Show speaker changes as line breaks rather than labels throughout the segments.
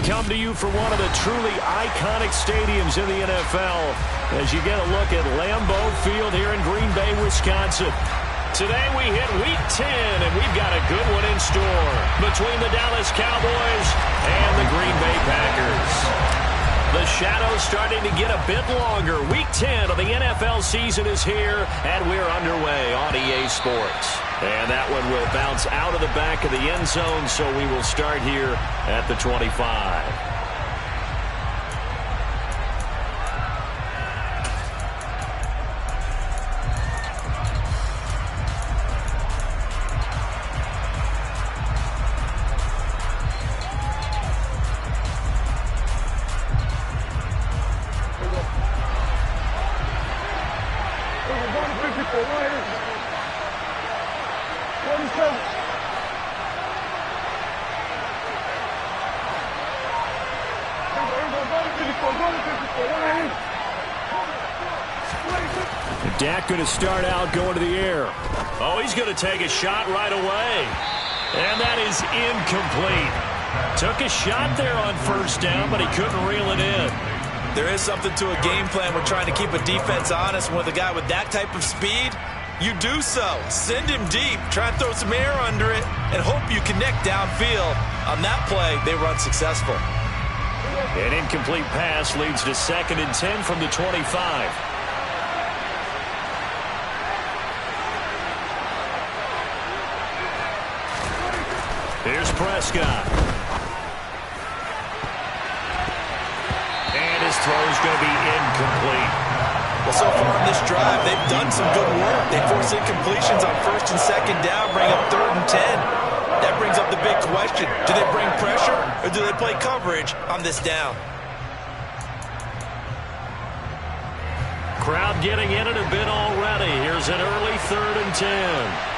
come to you from one of the truly iconic stadiums in the NFL as you get a look at Lambeau Field here in Green Bay, Wisconsin. Today we hit Week 10, and we've got a good one in store between the Dallas Cowboys and the Green Bay Packers. The shadow's starting to get a bit longer. Week 10 of the NFL season is here, and we're underway on EA Sports. And that one will bounce out of the back of the end zone, so we will start here at the 25. Dak going to start out going to the air. Oh, he's going to take a shot right away. And that is incomplete. Took a shot there on first down, but he couldn't reel it in.
There is something to a game plan. We're trying to keep a defense honest. With a guy with that type of speed, you do so. Send him deep. Try and throw some air under it and hope you connect downfield. On that play, they run successful.
An incomplete pass leads to 2nd and 10 from the 25. Here's Prescott. And his throw is going to be incomplete.
Well, so far in this drive, they've done some good work. They force incompletions on 1st and 2nd down, bring up 3rd and 10. That brings up the big question. Do they bring pressure or do they play coverage on this down?
Crowd getting in it a bit already. Here's an early 3rd and 10.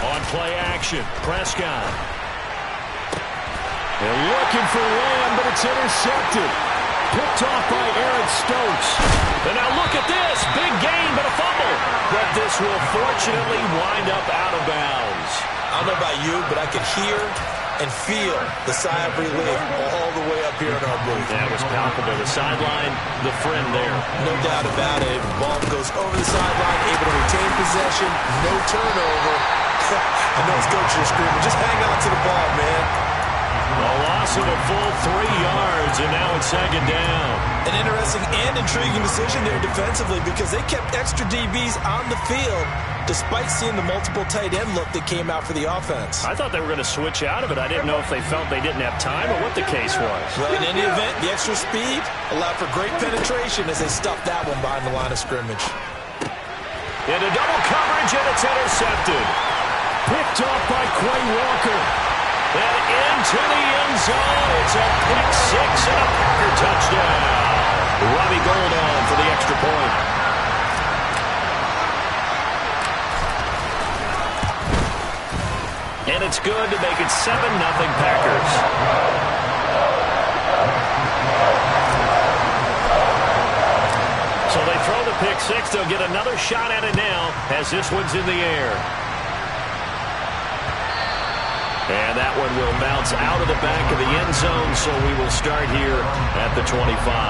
On play action, Prescott. They're looking for Lamb, but it's intercepted. Picked off by Aaron Stokes. And now look at this. Big gain, but a fumble. But this will fortunately wind up out of bounds.
I don't know about you, but I could hear and feel the sigh of relief all the way up here in our booth.
That was palpable. The sideline, the friend there.
No doubt about it. The ball goes over the sideline, able to retain possession, no turnover. I know his coach is screaming, just hang on to the ball, man.
A loss of a full 3 yards, and now it's 2nd down.
An interesting and intriguing decision there defensively because they kept extra DBs on the field despite seeing the multiple tight end look that came out for the offense.
I thought they were going to switch out of it. I didn't know if they felt they didn't have time or what the case was.
Well, in any event, the extra speed allowed for great penetration as they stuffed that one behind the line of scrimmage.
Into double coverage, and it's intercepted. Picked off by Quay Walker. And into the end zone. It's a pick six and a Packer touchdown. Robbie Gould on for the extra point. And it's good to make it 7-0 Packers. So they throw the pick six. They'll get another shot at it now as this one's in the air. And that one will bounce out of the back of the end zone, so we will start here at the 25.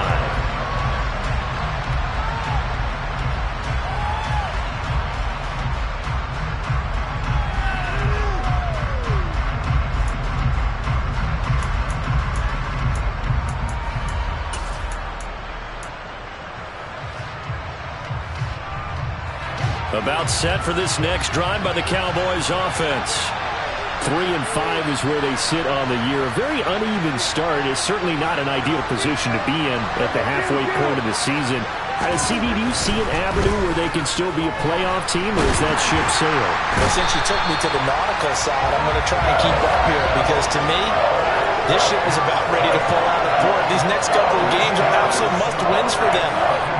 About set for this next drive by the Cowboys offense. 3-5 is where they sit on the year. A very uneven start is certainly not an ideal position to be in at the halfway point of the season. CD, do you see an avenue where they can still be a playoff team, or is that ship sailed?
Well, since you took me to the nautical side, I'm going to try and keep up here because to me, this ship is about ready to pull out of port. These next couple of games are absolute must-wins for them.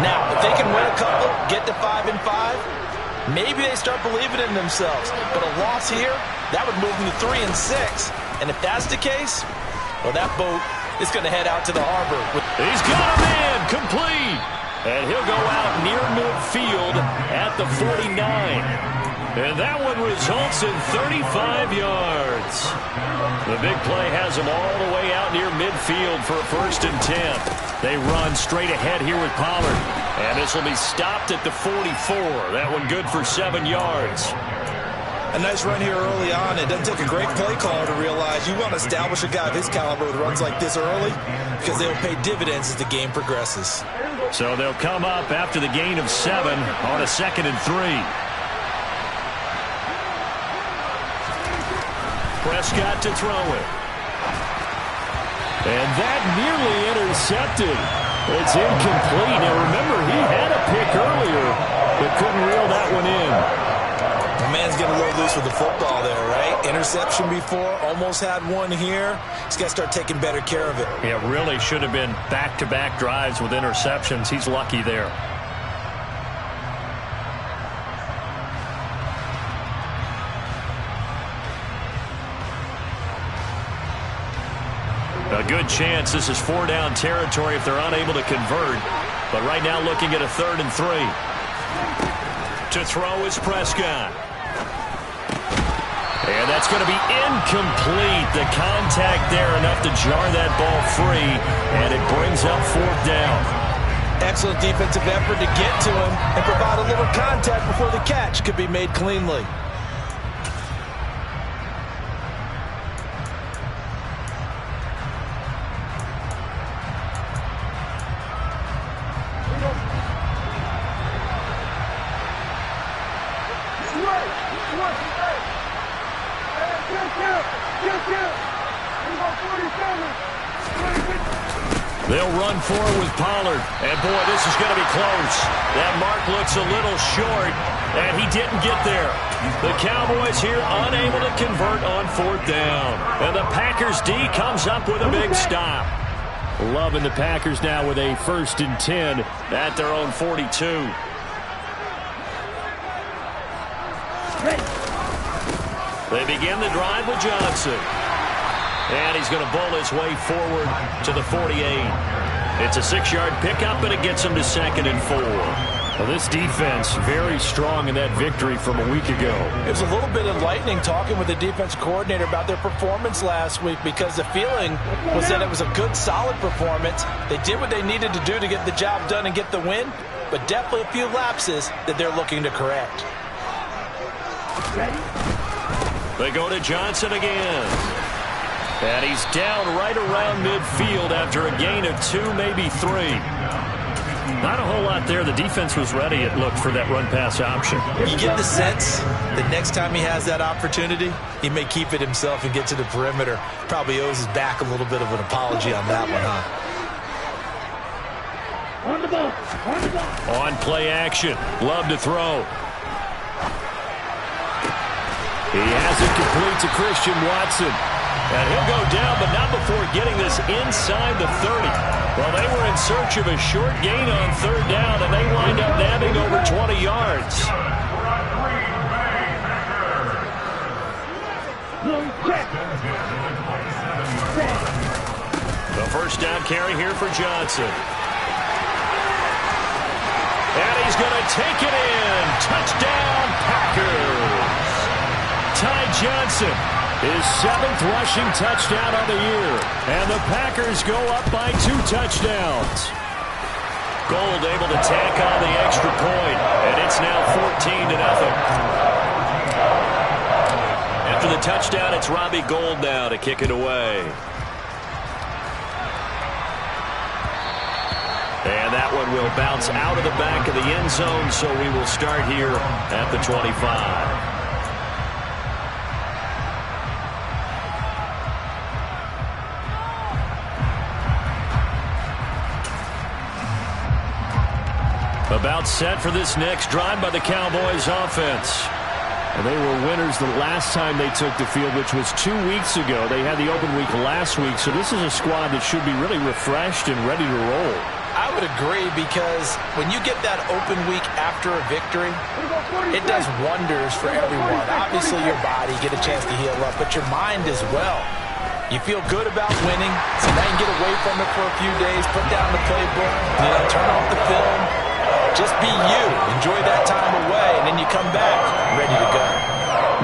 Now, if they can win a couple, get to 5-5, maybe they start believing in themselves. But a loss here, that would move them to 3-6. And if that's the case, well, that boat is going to head out to the harbor.
He's got a man complete. And he'll go out near midfield at the 49. And that one results in 35 yards. The big play has him all the way out near midfield for a 1st and 10. They run straight ahead here with Pollard. And this will be stopped at the 44. That one good for 7 yards.
A nice run here early on. It doesn't take a great play caller to realize you want to establish a guy of his caliber with runs like this early because they'll pay dividends as the game progresses.
So they'll come up after the gain of 7 on a 2nd and 3. Prescott to throw it. And that nearly intercepted. It's incomplete. Now remember, he had a pick earlier, but couldn't reel that one in.
The man's getting a little loose with the football there, right? Interception before, almost had one here. He's got to start taking better care of it.
Yeah, really should have been back-to-back drives with interceptions. He's lucky there. A good chance this is 4-down territory if they're unable to convert. But right now looking at a 3rd and 3. To throw is Prescott. And that's going to be incomplete. The contact there enough to jar that ball free. And it brings up 4th down.
Excellent defensive effort to get to him and provide a little contact before the catch could be made cleanly.
They'll run forward with Pollard. And, boy, this is going to be close. That mark looks a little short, and he didn't get there. The Cowboys here unable to convert on 4th down. And the Packers D comes up with a big stop. Loving the Packers now with a 1st and 10 at their own 42. They begin the drive with Johnson. And he's going to bowl his way forward to the 48. It's a 6-yard pickup, and it gets him to 2nd and 4. Well, this defense very strong in that victory from a week ago.
It was a little bit enlightening talking with the defense coordinator about their performance last week because the feeling was that it was a good, solid performance. They did what they needed to do to get the job done and get the win, but definitely a few lapses that they're looking to correct.
They go to Johnson again. And he's down right around midfield after a gain of 2, maybe 3. Not a whole lot there. The defense was ready, it looked, for that run-pass option.
You get the sense that next time he has that opportunity, he may keep it himself and get to the perimeter. Probably owes his back a little bit of an apology on that one, huh?
On play action. Love to throw. He has it complete to Christian Watson. And he'll go down, but not before getting this inside the 30. Well, they were in search of a short gain on 3rd down, and they wind up nabbing over 20 yards. The 1st down carry here for Johnson. And he's going to take it in. Touchdown, Packers. Ty Johnson, his 7th rushing touchdown on the year. And the Packers go up by 2 touchdowns. Gold able to tack on the extra point, and it's now 14-0. After the touchdown, it's Robbie Gould now to kick it away. And that one will bounce out of the back of the end zone, so we will start here at the 25. About set for this next drive by the Cowboys offense. And they were winners the last time they took the field, which was 2 weeks ago. They had the open week last week, so this is a squad that should be really refreshed and ready to roll.
I would agree, because when you get that open week after a victory, it does wonders for everyone. Obviously, your body, get a chance to heal up, but your mind as well. You feel good about winning, so now you can get away from it for a few days, put down the playbook, turn off the film. Just be you. Enjoy that time away, and then you come back ready to go.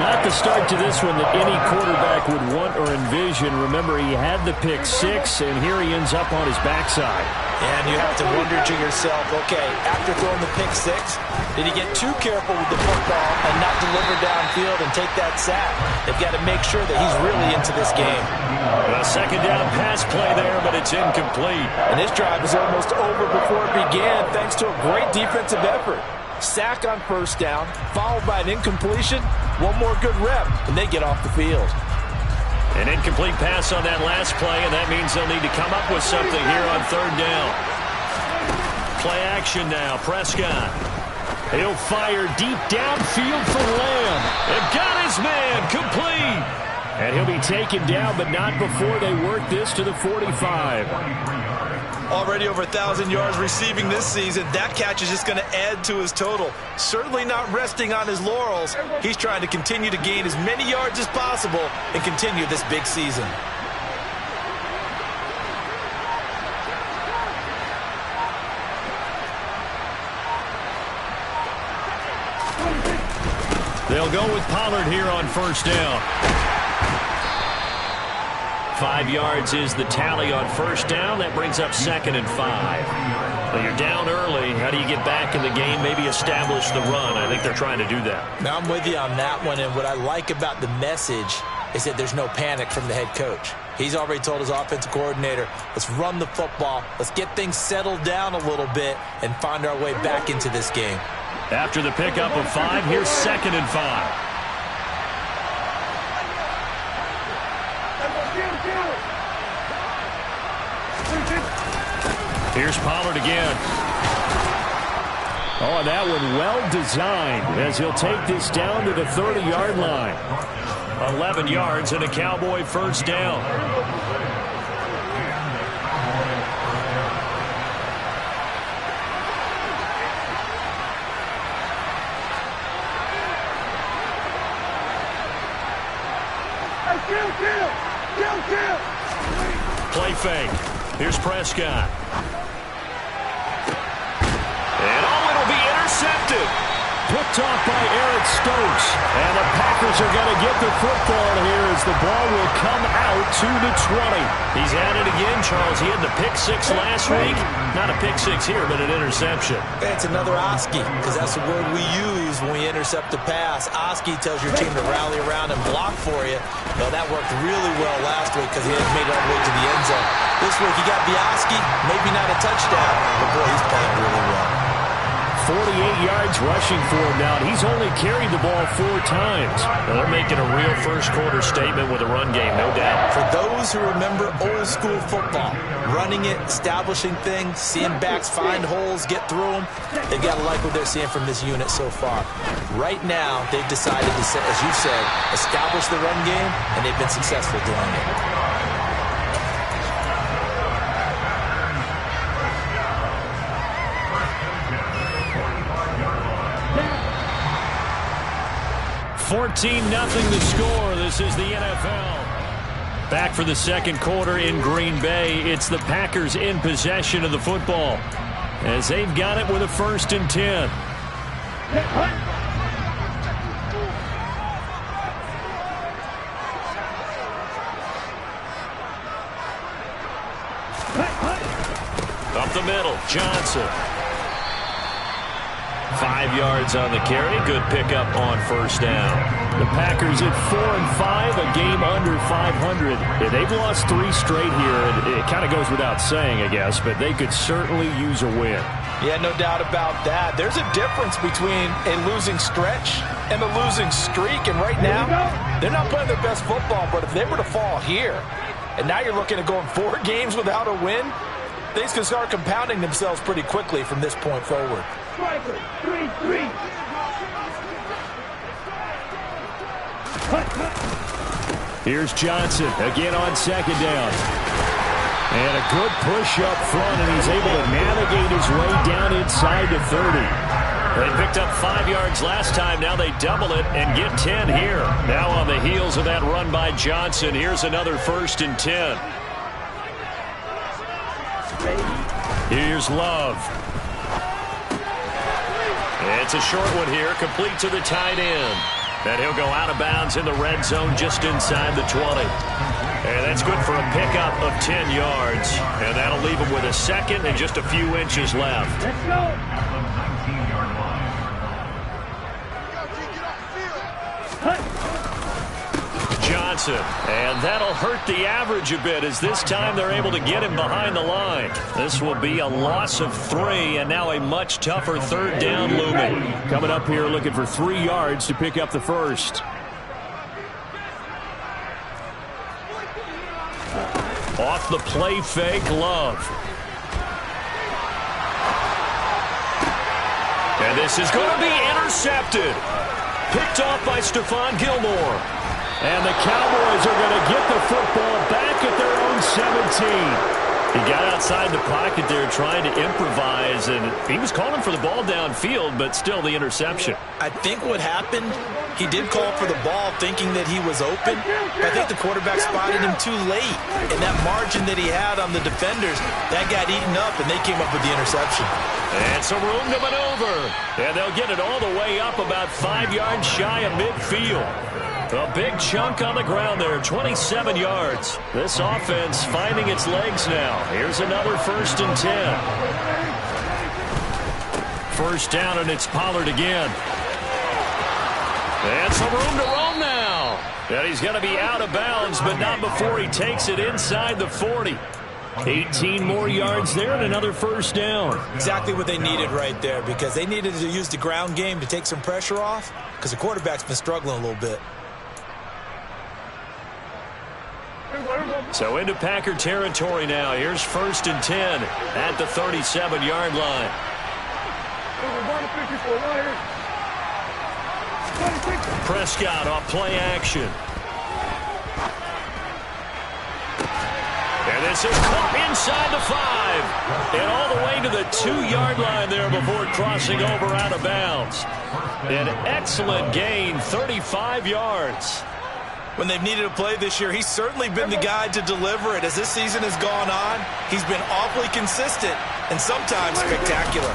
Not the start to this one that any quarterback would want or envision. Remember, he had the pick six, and here he ends up on his backside.
And you have to wonder to yourself, okay, after throwing the pick six, did he get too careful with the football and not deliver downfield and take that sack? They've got to make sure that he's really into this game.
A second down pass play there, but it's incomplete.
And this drive is almost over before it began thanks to a great defensive effort. Sack on first down, followed by an incompletion. One more good rep, and they get off the field.
An incomplete pass on that last play, and that means they'll need to come up with something here on third down. Play action now, Prescott. He'll fire deep downfield for Lamb. They've got his man, complete. And he'll be taken down, but not before they work this to the 45.
Already over 1,000 yards receiving this season. That catch is just going to add to his total. Certainly not resting on his laurels. He's trying to continue to gain as many yards as possible and continue this big season.
They'll go with Pollard here on first down. 5 yards is the tally on first down. That brings up 2nd and 5. Well, you're down early. How do you get back in the game? Maybe establish the run. I think they're trying to do that.
Now I'm with you on that one, and what I like about the message is that there's no panic from the head coach. He's already told his offensive coordinator, let's run the football, let's get things settled down a little bit and find our way back into this game.
After the pickup of 5, here's 2nd and 5. Here's Pollard again. Oh, and that one well designed as he'll take this down to the 30-yard line. 11 yards and a Cowboy first down. Play fake. Here's Prescott. And it'll be intercepted. Picked off by Eric Stokes. And the Packers are going to get the football here as the ball will come out to the 20. He's at it again, Charles. He had the pick six last week. Not a pick six here, but an interception.
It's another Oski, because that's the word we use when we intercept a pass. Oski tells your team to rally around and block for you. Well, that worked really well last week because he had made it all the way to the end zone. This week he got the Oski, maybe not a touchdown, but boy, he's playing really well.
48 yards rushing for him now. He's only carried the ball 4 times. Now they're making a real first-quarter statement with a run game, no doubt.
For those who remember old-school football, running it, establishing things, seeing backs find holes, get through them, they've got to like what they're seeing from this unit so far. Right now, they've decided to, as you said, establish the run game, and they've been successful doing it.
$14-0 the score. This is the NFL. Back for the second quarter in Green Bay. It's the Packers in possession of the football as they've got it with a 1st and 10. Up the middle, Johnson. 5 yards on the carry. Good pickup on first down. The Packers at 4-5, a game under 500. They've lost 3 straight here. It kind of goes without saying, I guess, but they could certainly use a win.
Yeah, no doubt about that. There's a difference between a losing stretch and a losing streak, and right now, they're not playing their best football, but if they were to fall here, and now you're looking at going 4 games without a win, things can start compounding themselves pretty quickly from this point forward.
Striker, 3-3.
Here's Johnson again on second down. And a good push up front, and he's able to navigate his way down inside the 30. They picked up 5 yards last time. Now they double it and get 10 here. Now on the heels of that run by Johnson, here's another 1st and 10. Here's Love. It's a short one here, complete to the tight end. And he'll go out of bounds in the red zone just inside the 20. And that's good for a pickup of 10 yards. And that'll leave him with a second and just a few inches left.
Let's go.
Johnson, and that'll hurt the average a bit as this time they're able to get him behind the line. This will be a loss of 3, and now a much tougher third down looming.
Coming up here looking for 3 yards to pick up the first.
Off the play fake, Love. And this is going to be intercepted. Picked off by Stephon Gilmore.
And the Cowboys are going to get the football back at their own 17.
He got outside the pocket there trying to improvise, and he was calling for the ball downfield, but still the interception.
I think what happened, he did call for the ball thinking that he was open, but I think the quarterback spotted him too late. And that margin that he had on the defenders, that got eaten up, and they came up with the interception.
And some room to maneuver. And they'll get it all the way up about 5 yards shy of midfield. A big chunk on the ground there, 27 yards. This offense finding its legs now. Here's another 1st and 10. First down, and it's Pollard again. And some room to roam now. And he's going to be out of bounds, but not before he takes it inside the 40. 18 more yards there and another first down.
Exactly what they needed right there, because they needed to use the ground game to take some pressure off, because the quarterback's been struggling a little bit.
So into Packer territory now. Here's 1st and 10 at the 37-yard line. Prescott off play action. And this is caught inside the 5. And all the way to the 2-yard line there before crossing over out of bounds. An excellent gain, 35 yards.
When they've needed a play this year, he's certainly been the guy to deliver it. As this season has gone on, he's been awfully consistent and sometimes spectacular.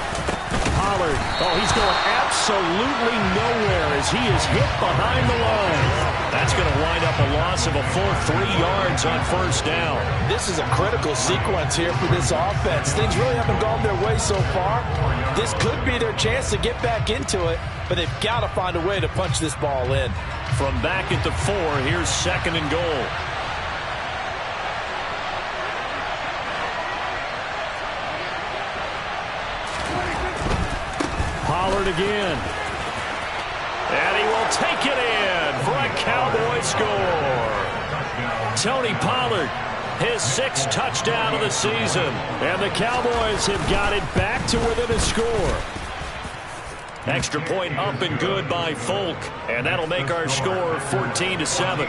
Pollard, he's going absolutely nowhere as he is hit behind the line.
That's going to wind up a loss of a full 3 yards on first down.
This is a critical sequence here for this offense. Things really haven't gone their way so far. This could be their chance to get back into it, but they've got to find a way to punch this ball in.
From back at the 4, here's 2nd and goal.
Pollard again.
And he will take it in for a Cowboy score. Tony Pollard, his 6th touchdown of the season.
And the Cowboys have got it back to within a score.
Extra point up and good by Folk. And that'll make our score 14-7.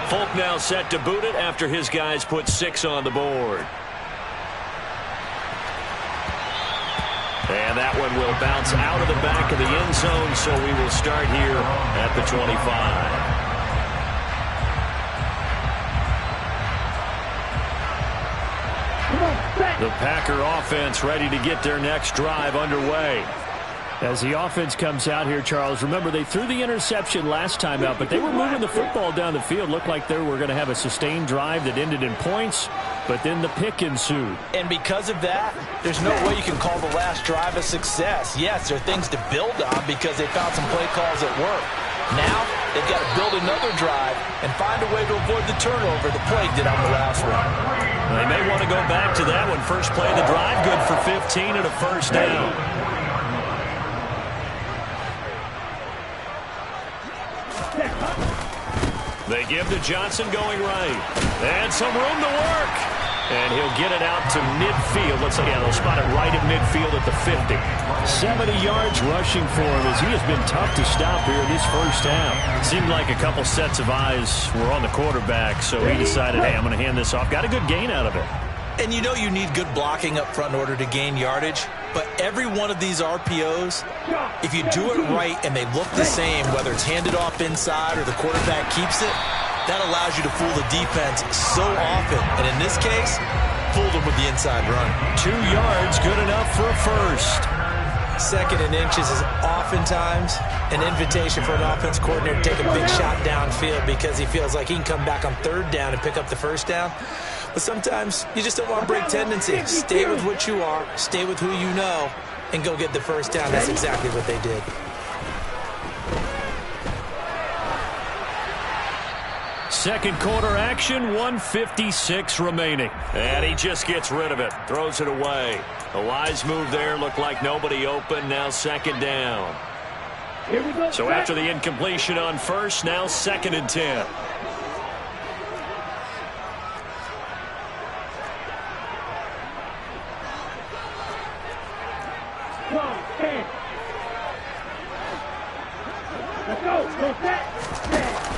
Folk now set to boot it after his guys put 6 on the board. And that one will bounce out of the back of the end zone, so we will start here at the 25. The Packer offense ready to get their next drive underway.
As the offense comes out here, Charles, remember they threw the interception last time out, but they were moving the football down the field. Looked like they were going to have a sustained drive that ended in points, but then the pick ensued.
And because of that, there's no way you can call the last drive a success. Yes, there are things to build on because they found some play calls that work. Now, they've got to build another drive and find a way to avoid the turnover the Plague did on the last one.
They may want to go back to that one. First play of the drive, good for 15 and a first down. They give to Johnson going right. And some room to work. And he'll get it out to midfield. Let's say, they'll spot it right at midfield at the 50.
70 yards rushing for him as he has been tough to stop here in this first half.
Seemed like a couple sets of eyes were on the quarterback, so he decided, hey, I'm going to hand this off. Got a good gain out of it.
And you know you need good blocking up front in order to gain yardage. But every one of these RPOs, if you do it right and they look the same, whether it's handed off inside or the quarterback keeps it, that allows you to fool the defense so often. And in this case, fooled them with the inside run.
2 yards, good enough for a first.
2nd and inches is often oftentimes an invitation for an offense coordinator to take a big shot downfield because he feels like he can come back on third down and pick up the first down. But sometimes you just don't want to break tendency. Stay with what you are, stay with who you know, and go get the first down. That's exactly what they did.
Second quarter action, 1:56 remaining.
And he just gets rid of it. Throws it away. A wise move there. Looked like nobody open. Now second down.
Here we go.
So after the incompletion on first, now 2nd and 10.
Let's go. Go set.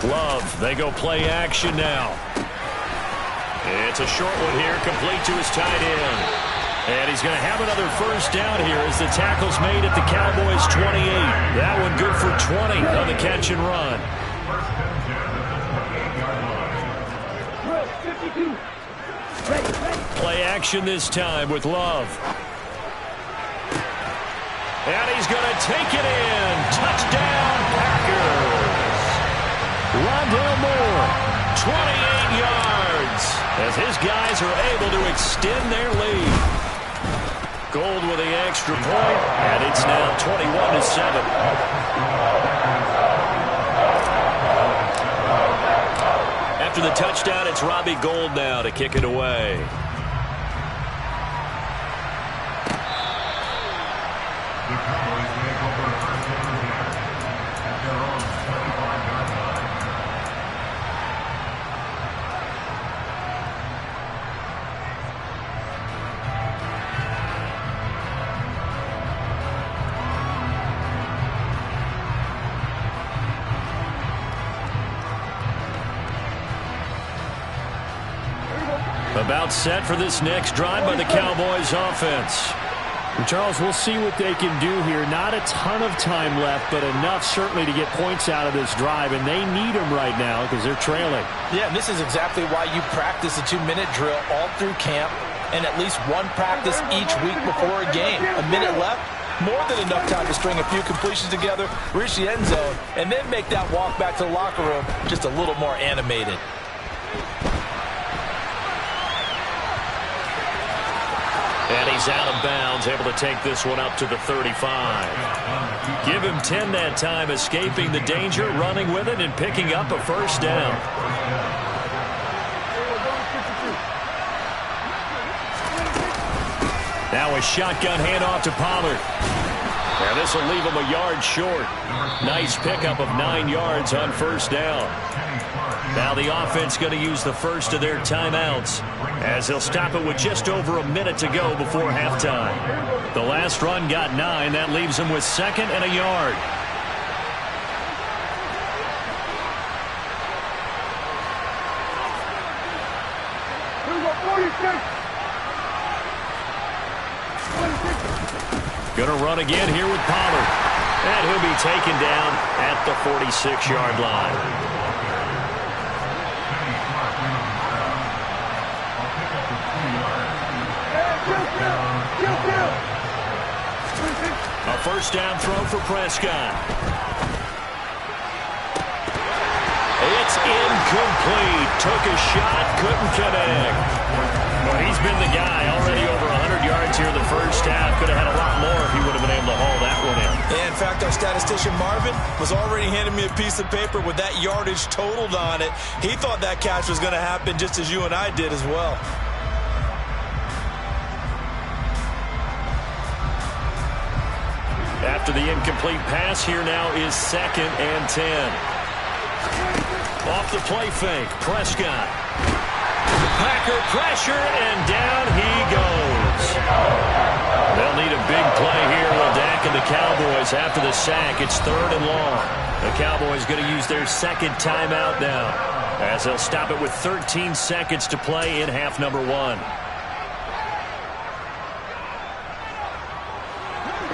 Love, they go play action now. It's a short one here, complete to his tight end. And he's going to have another first down here as the tackle's made at the Cowboys' 28. That one good for 20 on the catch and run.
52.
Play action this time with Love. And he's going to take it in. Touchdown, Packers. Rondale Moore, 28 yards, as his guys are able to extend their lead. Gold with the extra point, and it's now 21-7. After the touchdown, it's Robbie Gould now to kick it away. About set for this next drive by the Cowboys offense.
And Charles, we'll see what they can do here. Not a ton of time left, but enough certainly to get points out of this drive, and they need them right now because they're trailing.
Yeah, and this is exactly why you practice a 2-minute drill all through camp and at least one practice each week before a game. A minute left, more than enough time to string a few completions together, reach the end zone, and then make that walk back to the locker room just a little more animated.
And he's out of bounds, able to take this one up to the 35. Give him 10 that time, escaping the danger, running with it, and picking up a first down. Now a shotgun handoff to Pollard. And this will leave him a yard short. Nice pickup of 9 yards on first down. Now the offense going to use the first of their timeouts as they'll stop it with just over a minute to go before halftime. The last run got 9. That leaves them with 2nd and a yard. Going to run again here with Pollard. And he'll be taken down at the 46-yard line. A first down throw for Prescott. It's incomplete. Took a shot, couldn't connect. Well, he's been the guy already over 100 yards here in the first half. Could have had a lot more if he would have been able to haul that one in.
Yeah, in fact, our statistician Marvin was already handing me a piece of paper with that yardage totaled on it. He thought that catch was going to happen just as you and I did as well.
After the incomplete pass, here now is 2nd and 10. Off the play fake, Prescott. Packer pressure, and down he goes. They'll need a big play here with Dak and the Cowboys after the sack. It's 3rd and long. The Cowboys going to use their 2nd timeout now as they'll stop it with 13 seconds to play in half number 1.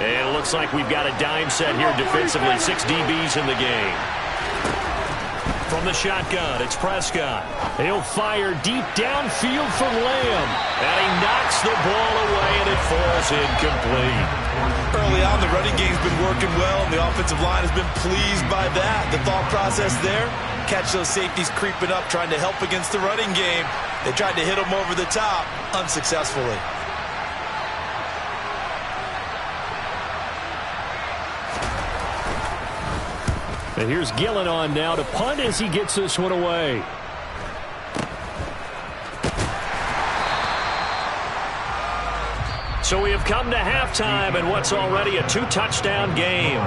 And it looks like we've got a dime set here defensively. 6 DBs in the game. From the shotgun, it's Prescott. He'll fire deep downfield for Lamb. And he knocks the ball away, and it falls incomplete.
Early on, the running game's been working well, and the offensive line has been pleased by that. The thought process there, catch those safeties creeping up, trying to help against the running game. They tried to hit them over the top, unsuccessfully.
And here's Gillen on now to punt as he gets this one away. So we have come to halftime in what's already a 2-touchdown game.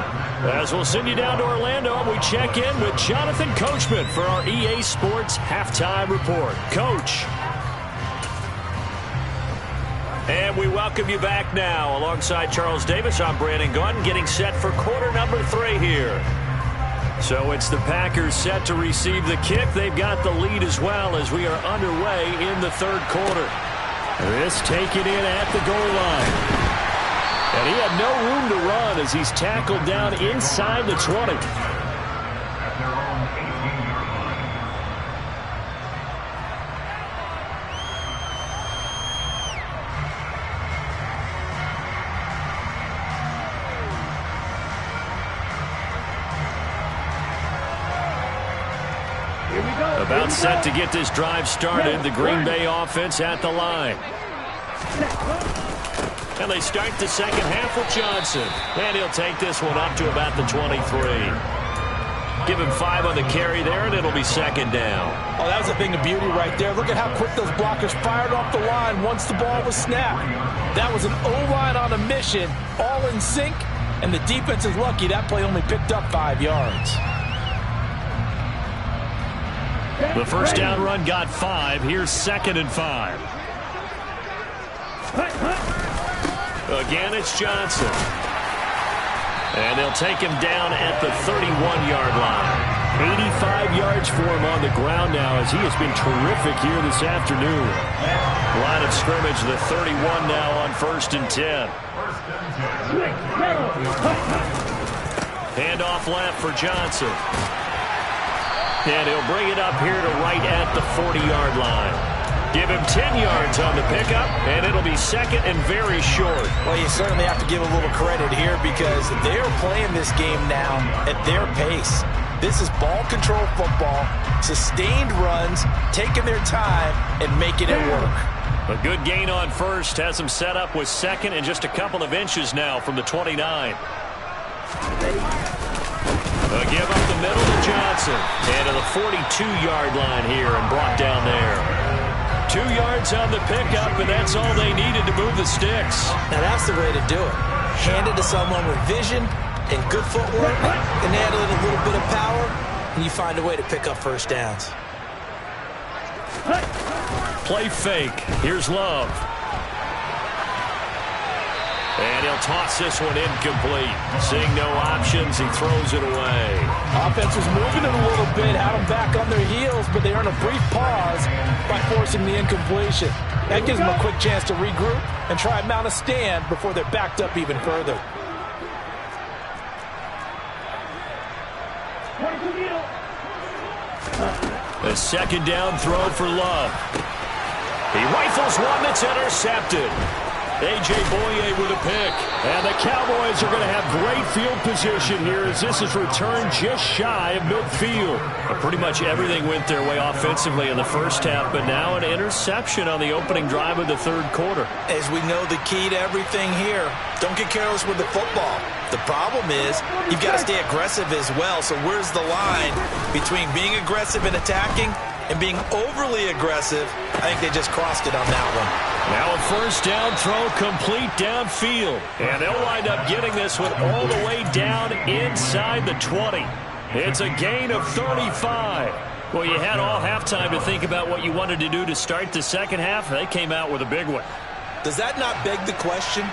As we'll send you down to Orlando, we check in with Jonathan Coachman for our EA Sports Halftime Report. Coach. And we welcome you back now. Alongside Charles Davis, I'm Brandon Gaudin, getting set for quarter number 3 here. So it's the Packers set to receive the kick. They've got the lead as well as we are underway in the third quarter. This taken in at the goal line. And he had no room to run as he's tackled down inside the 20. About set to get this drive started. The Green Bay offense at the line. And they start the second half with Johnson. And he'll take this one up to about the 23. Give him 5 on the carry there, and it'll be second down.
Oh, that was a thing of beauty right there. Look at how quick those blockers fired off the line once the ball was snapped. That was an O-line on a mission, all in sync, and the defense is lucky that play only picked up 5 yards.
The first down run got 5. Here's 2nd and 5. Again, it's Johnson. And they'll take him down at the 31-yard line. 85 yards for him on the ground now as he has been terrific here this afternoon. Line of scrimmage, the 31 now on 1st and 10. Handoff left for Johnson. And he'll bring it up here to right at the 40-yard line. Give him 10 yards on the pickup, and it'll be second and very short.
Well, you certainly have to give a little credit here because they're playing this game now at their pace. This is ball control football, sustained runs, taking their time, and making it work.
A good gain on first has him set up with second and just a couple of inches now from the 29. A give up the middle to Johnson. And to the 42-yard line here and brought down there. 2 yards on the pickup, and that's all they needed to move the sticks.
Now that's the way to do it. Hand it to someone with vision and good footwork, and add a little bit of power, and you find a way to pick up first downs.
Play fake. Here's Love. And he'll toss this one incomplete. Seeing no options, he throws it away.
Offense was moving it a little bit, had them back on their heels, but they earn a brief pause by forcing the incompletion. That gives them a quick chance to regroup and try and mount a stand before they're backed up even further.
A second down throw for Love. He rifles one that's intercepted. A.J. Boye with a pick. And the Cowboys are going to have great field position here as this is returned just shy of midfield. But pretty much everything went their way offensively in the first half, but now an interception on the opening drive of the third quarter.
As we know, the key to everything here, don't get careless with the football. The problem is you've got to stay aggressive as well. So where's the line between being aggressive and attacking and being overly aggressive? I think they just crossed it on that one.
Now a first down throw complete downfield. And they'll wind up getting this one all the way down inside the 20. It's a gain of 35. Well, you had all halftime to think about what you wanted to do to start the second half. They came out with a big one.
Does that not beg the question?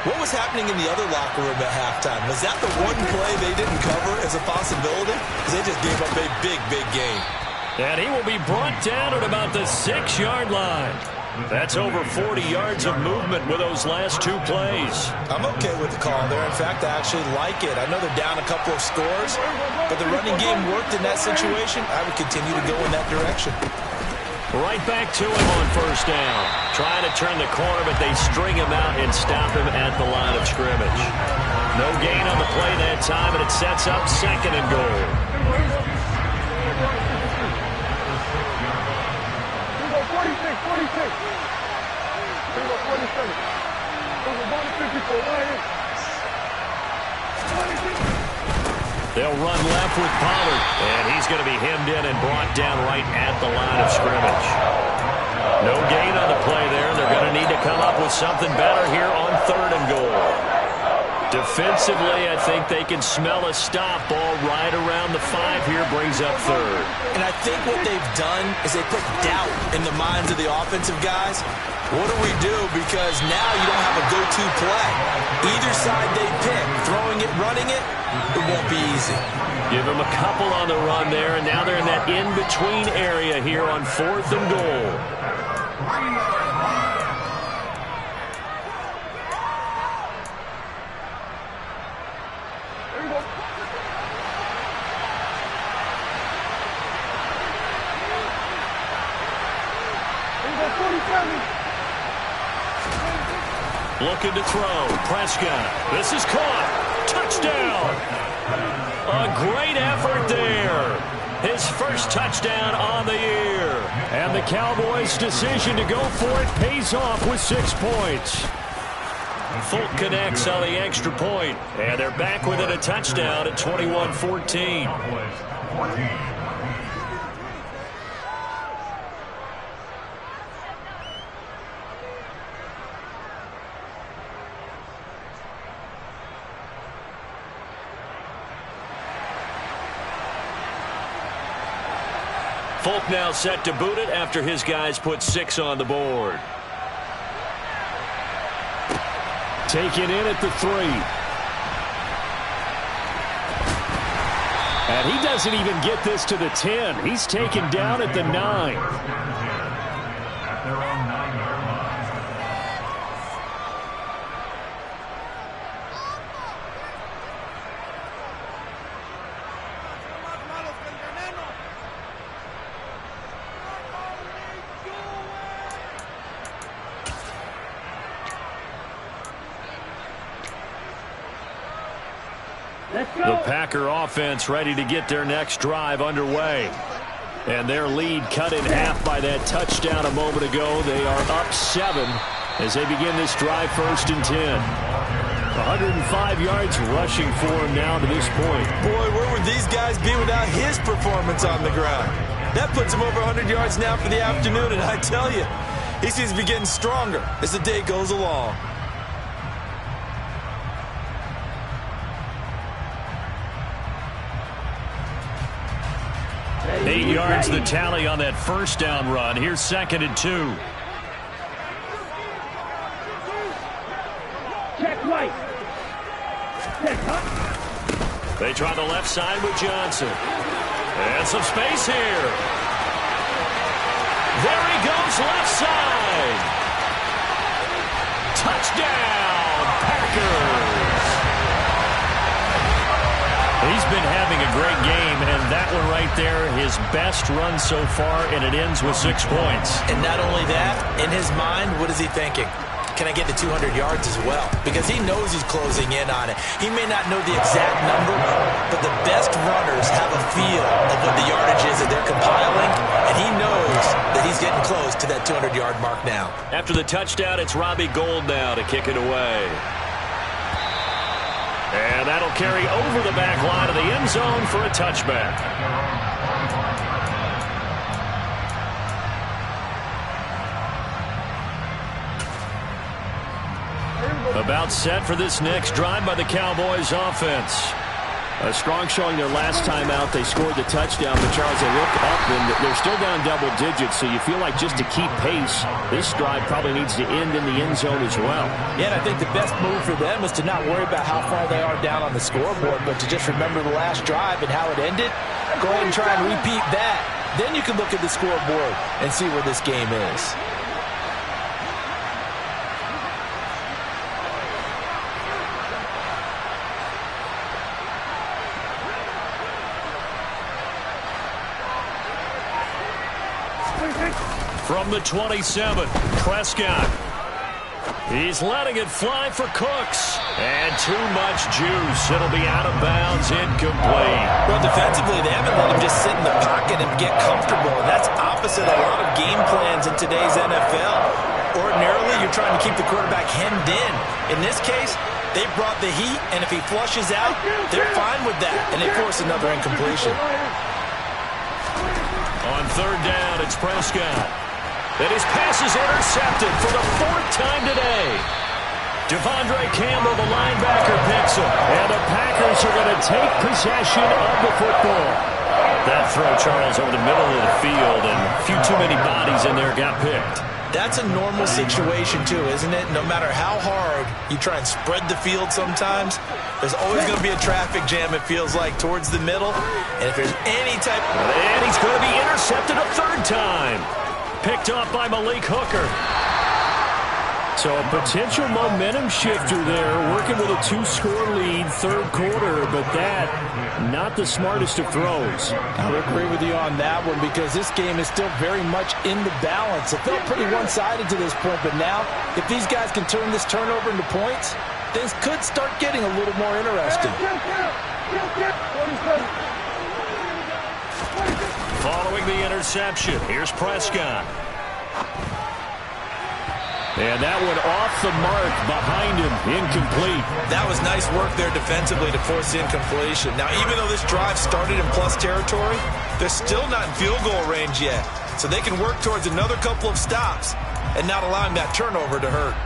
What was happening in the other locker room at halftime? Was that the one play they didn't cover as a possibility? Because they just gave up a big, big game.
And he will be brought down at about the 6-yard line.
That's over 40 yards of movement with those last 2 plays.
I'm okay with the call there. In fact, I actually like it. I know they're down a couple of scores, but the running game worked in that situation. I would continue to go in that direction.
Right back to him on first down. Trying to turn the corner, but they string him out and stop him at the line of scrimmage. No gain on the play that time, and it sets up 2nd and goal. They'll run left with Pollard, and he's going to be hemmed in and brought down right at the line of scrimmage. No gain on the play there. They're going to need to come up with something better here on 3rd and goal. Defensively, I think they can smell a stop. Ball right around the 5 here, brings up 3rd.
And I think what they've done is they put doubt in the minds of the offensive guys. What do we do? Because now you don't have a go-to play. Either side they pick, throwing it, running it, it won't be easy.
Give them a couple on the run there, and now they're in that in-between area here on 4th and goal. Looking to throw. Prescott. This is caught. Touchdown. A great effort there. His first touchdown on the year. And the Cowboys' decision to go for it pays off with 6 points. Folk connects on the extra point. And they're back within a touchdown at 21-14. Folk now set to boot it after his guys put 6 on the board. Taken in at the 3. And he doesn't even get this to the 10. He's taken down at the 9. The Packer offense ready to get their next drive underway. And their lead cut in half by that touchdown a moment ago. They are up 7 as they begin this drive 1st and 10. 105 yards rushing for him now to this point.
Boy, where would these guys be without his performance on the ground? That puts him over 100 yards now for the afternoon, and I tell you, he seems to be getting stronger as the day goes along.
8 yards the tally on that first down run. Here's 2nd and 2.
Check right. Check up.
They try the left side with Johnson. And some space here. There he goes, left side. Touchdown, Packers. He's been having a great game, and that one right there, his best run so far, and it ends with 6 points.
And not only that, in his mind, what is he thinking? Can I get to 200 yards as well? Because he knows he's closing in on it. He may not know the exact number, but the best runners have a feel of what the yardage is that they're compiling, and he knows that he's getting close to that 200-yard mark now.
After the touchdown, it's Robbie Gould now to kick it away. And that'll carry over the back line of the end zone for a touchback. About set for this next drive by the Cowboys offense.
A strong showing their last time out. They scored the touchdown, but Charles, they look up and they're still down double digits, so you feel like just to keep pace, this drive probably needs to end in the end zone as well.
Yeah, and I think the best move for them is to not worry about how far they are down on the scoreboard, but to just remember the last drive and how it ended. Go ahead and try and repeat that. Then you can look at the scoreboard and see where this game is.
From the 27, Prescott. He's letting it fly for Cooks. And too much juice. It'll be out of bounds, incomplete.
Well, defensively, they haven't let him just sit in the pocket and get comfortable. And that's opposite a lot of game plans in today's NFL. Ordinarily, you're trying to keep the quarterback hemmed in. In this case, they brought the heat, and if he flushes out, they're fine with that. And they force another incompletion.
On third down, it's Prescott. And his pass is intercepted for the 4th time today. Devondre Campbell, the linebacker, picks him. And the Packers are going to take possession of the football. That throw, Charles, over the middle of the field, and a few too many bodies in there got picked.
That's a normal situation, too, isn't it? No matter how hard you try and spread the field sometimes, there's always going to be a traffic jam, it feels like, towards the middle. And if there's any type...
And he's going to be intercepted a 3rd time. Picked up by Malik Hooker. So a potential momentum shifter there, working with a 2-score lead, 3rd quarter, but that, not the smartest of throws.
I would agree with you on that one because this game is still very much in the balance. It felt pretty one-sided to this point, but now, if these guys can turn this turnover into points, things could start getting a little more interesting.
Following the interception, here's Prescott. And that one off the mark behind him, incomplete.
That was nice work there defensively to force the incompletion. Now, even though this drive started in plus territory, they're still not in field goal range yet. So they can work towards another couple of stops and not allowing that turnover to hurt.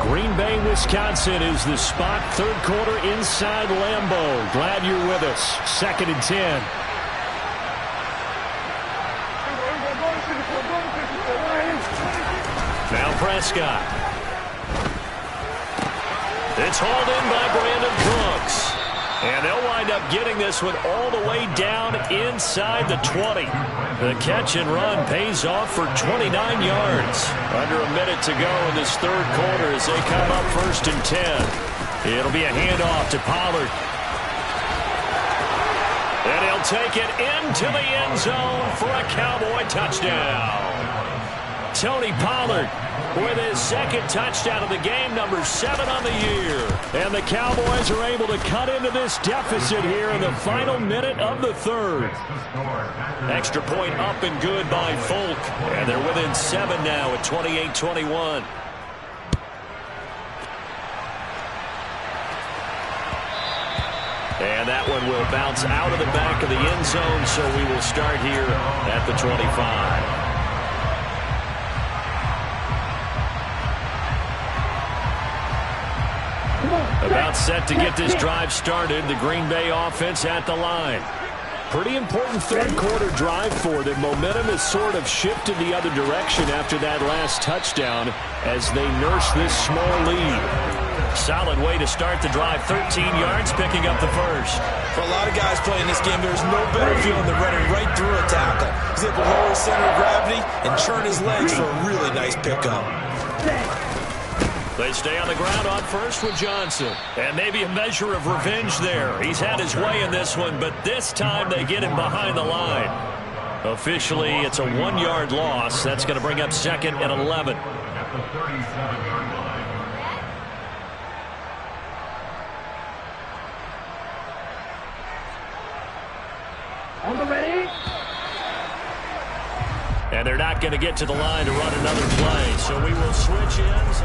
Green Bay, Wisconsin is the spot. 3rd quarter inside Lambeau. Glad you're with us. 2nd and 10. Now Prescott. It's hauled in by Brandon Cooks. And they'll wind up getting this one all the way down inside the 20. The catch and run pays off for 29 yards. Under a minute to go in this 3rd quarter as they come up 1st and 10. It'll be a handoff to Pollard. And he'll take it into the end zone for a Cowboy touchdown. Tony Pollard with his 2nd touchdown of the game, number 7 on the year. And the Cowboys are able to cut into this deficit here in the final minute of the 3rd. Extra point up and good by Folk. And they're within 7 now at 28-21. And that one will bounce out of the back of the end zone, so we will start here at the 25. About set to get this drive started. The Green Bay offense at the line. Pretty important 3rd quarter drive for them. Momentum has sort of shifted the other direction after that last touchdown as they nurse this small lead. Solid way to start the drive. 13 yards, picking up the 1st.
For a lot of guys playing this game, there's no better feeling than running right through a tackle. He's able to lower his center of gravity and turn his legs for a really nice pickup.
They stay on the ground on 1st with Johnson. And maybe a measure of revenge there. He's had his way in this one, but this time they get him behind the line. Officially, it's a 1-yard loss. That's going to bring up 2nd and 11.
On the ready.
And they're not going to get to the line to run another play. So we will switch ends.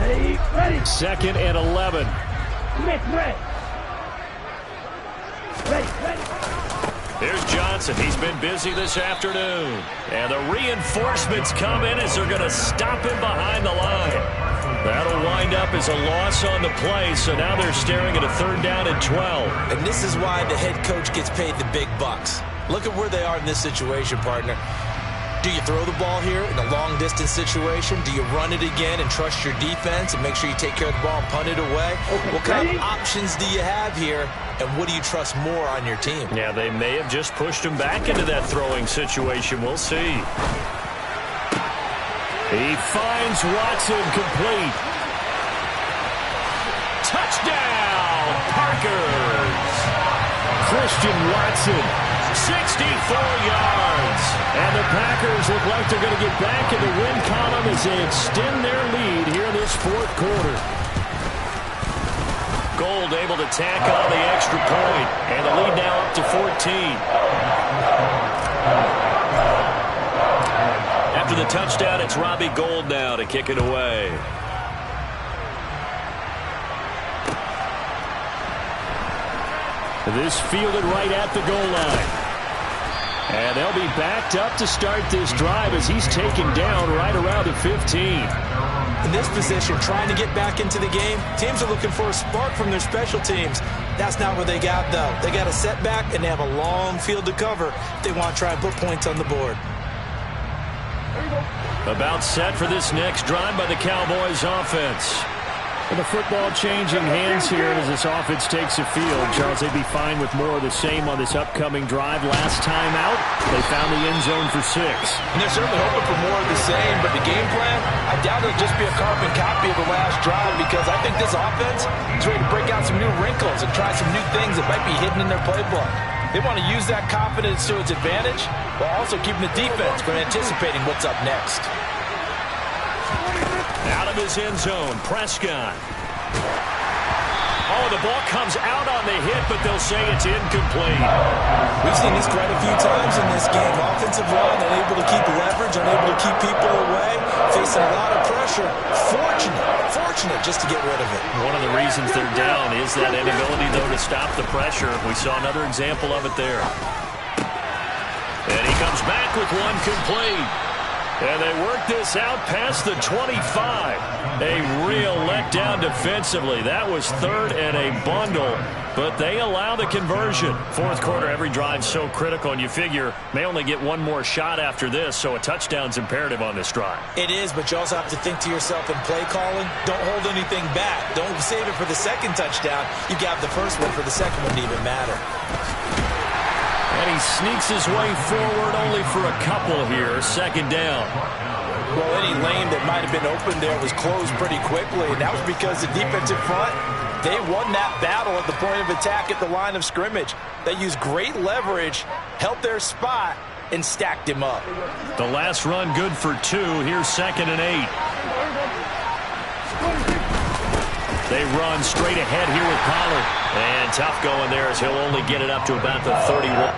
Ready.
2nd and 11.
Ready.
Here's Johnson. He's been busy this afternoon. And the reinforcements come in as they're going to stop him behind the line. That'll wind up as a loss on the play, so now they're staring at a 3rd down and 12.
And this is why the head coach gets paid the big bucks. Look at where they are in this situation, partner. Do you throw the ball here in a long-distance situation? Do you run it again and trust your defense and make sure you take care of the ball and punt it away?
Okay,
what kind of options do you have here, and what do you trust more on your team?
Yeah, they may have just pushed him back into that throwing situation. We'll see. He finds Watson complete. Touchdown, Packers! Christian Watson, 64 yards. And the Packers look like they're going to get back in the win column as they extend their lead here in this fourth quarter. Gold able to tack on the extra point, and the lead now up to 14. After the touchdown, it's Robbie Gould now to kick it away. This fielded right at the goal line. And they'll be backed up to start this drive as he's taken down right around the 15.
In this position, trying to get back into the game, teams are looking for a spark from their special teams. That's not what they got, though. They got a setback, and they have a long field to cover if they want to try and put points on the board.
About set for this next drive by the Cowboys offense.
And the football changing hands here as this offense takes the field. Charles, they'd be fine with more of the same on this upcoming drive. Last time out, they found the end zone for 6.
And they're certainly hoping for more of the same, but the game plan, I doubt it'll just be a carbon copy of the last drive because I think this offense is ready to break out some new wrinkles and try some new things that might be hidden in their playbook. They want to use that confidence to its advantage while also keeping the defense from anticipating what's up next.
Out of his end zone, Prescott. Oh, the ball comes out on the hit, but they'll say it's incomplete.
We've seen this quite a few times in this game. Offensive line unable to keep leverage, unable to keep people away, facing a lot of pressure. Fortunate just to get rid of it.
One of the reasons they're down is that inability, though, to stop the pressure. We saw another example of it there. And he comes back with one complete. And they work this out past the 25. A real letdown defensively. That was third and a bundle, but they allow the conversion. Fourth quarter, every drive so critical, and you figure may only get one more shot after this, so a touchdown's imperative on this drive.
It is, but you also have to think to yourself in play calling, don't hold anything back. Don't save it for the second touchdown. You got the first one for the second one to even matter.
And he sneaks his way forward only for a couple here. Second down.
Well, any lane that might have been open there was closed pretty quickly, and that was because the defensive front, they won that battle at the point of attack at the line of scrimmage. They used great leverage, held their spot, and stacked him up.
The last run good for 2. Here's 2nd and 8. They run straight ahead here with Pollard. And tough going there as he'll only get it up to about the 31.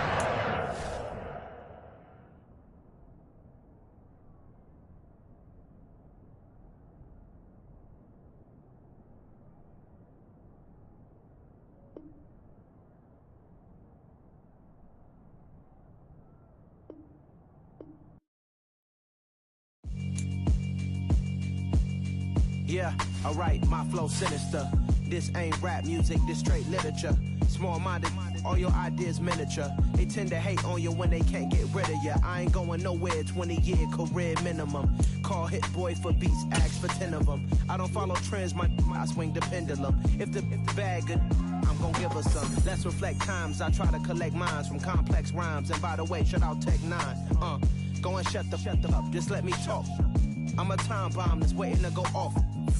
Yeah, alright, my flow sinister. This ain't rap music, this straight literature. Small-minded, all your ideas miniature. They tend to hate on you when they can't get rid of you. I ain't going nowhere, 20-year career minimum. Call Hit Boy for beats, ask for 10 of them. I don't follow trends, I swing the pendulum. If the bag good, I'm gonna give her some. Let's reflect times, I try to collect minds from complex rhymes. And by the way, shout out Tech 9. Go and shut the up, just let me talk. I'm a time bomb that's waiting to go off.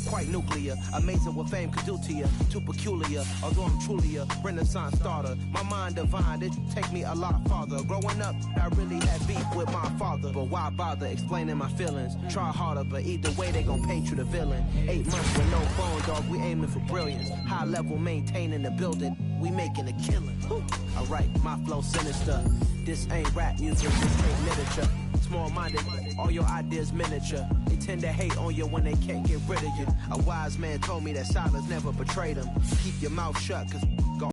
Quite nuclear, amazing what fame could do to you. Too peculiar, although I'm truly a Renaissance starter. My mind divine, it take me a lot farther. Growing up, I really had beef with my father. But why bother explaining my feelings? Try harder, but either way they gon' paint you the villain. 8 months with no phone, dog, we aiming for brilliance. High level maintaining the building, we making a killing. Alright, my flow sinister. This ain't rap music, this ain't literature. Small-minded, all your ideas miniature. They tend to hate on you when they can't get rid of you. A wise man told me that silence never betrayed him. Keep your mouth shut, cause